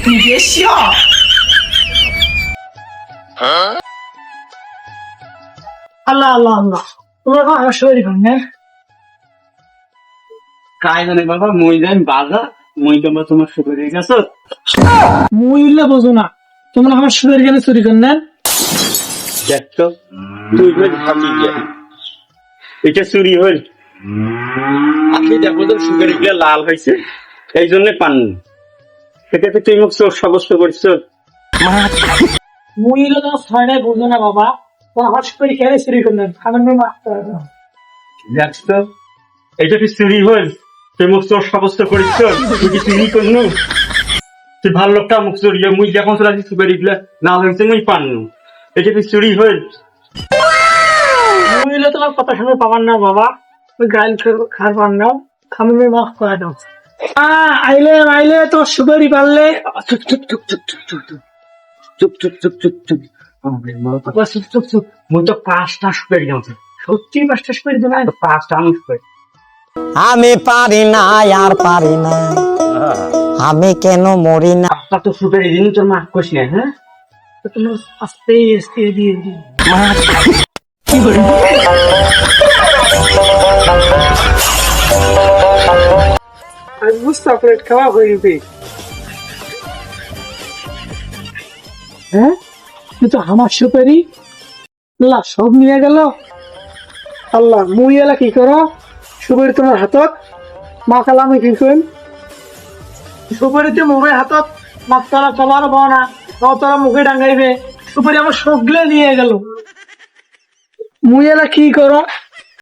你别笑。আল্লাহ আল্লাহ আল্লাহ, তোমরা আমার শরীর ভাঙে কাই জানে বাবা, মই যাই বাজা, মই তোমরা তোমার শরীরে গেছ। মুই উল্লে বোঝো না, তোমরা আমার শরীর কেন চুরি করেন? দেখছো তুই ভাবি গিয়া এটা চুরি হইল। আপনি দেখো তো সুগার গিয়া লাল হয়েছে, এই জন্য পাননি। সেটাতে তুই মুখ চোর সাব্যস্ত করছ। মুই উল্লে তোমার ছয়টাই বোঝো না বাবা, তোমার আমার শরীর কেন চুরি করেন? আমার মেয়ে মারতে হবে। দেখছো এটা কি চুরি হইল? তুই মুখ চোর সাব্যস্ত করিস, তুই কি চুরি করনু? তুই ভালো লোকটা মুখ চড়িয়ে মুই যখন চলে আসি সুগার গিলা লাল হয়েছে, মুই পাননু। এটা কি চুরি হইল? মুই উল্লে তোমার কথা শুনে পাবার না বাবা, ওই গাইল খাবার নাও, আমি মেয়ে মাফ করে দাও। আইলে আইলে তো সুপারি পারলে। চুপ চুপ চুপ চুপ চুপ চুপ চুপ চুপ চুপ চুপ চুপ চুপ চুপ চুপ। মুই তো 5টা সুপারি গেছে। সত্যি 5টা সুপারি দেবে? 5টা আমি সুপারি। আমি পারি না আর পারি না, আমি কেন মরি না। 5টা তো সুপারি দিন তোর মাফ করিস না। হ্যাঁ তো তুমি আস্তে আস্তে দিয়ে দিই। আমি বুঝতে চকলেট খাওয়া হয়ে গেছে। হ্যাঁ কিন্তু আমার সুপারি আল্লাহ সব নিয়ে গেল। আল্লাহ মুই এলা কি করো? সুপারি তোমার হাতত মা কালা, আমি কি করিম? সুপারিতে মুখের হাতত মাত্রা চলার বনা তোরা মুখে ডাঙ্গাইবে, সুপারি আমার সবগুলো নিয়ে গেল। মুই এলা কি করো?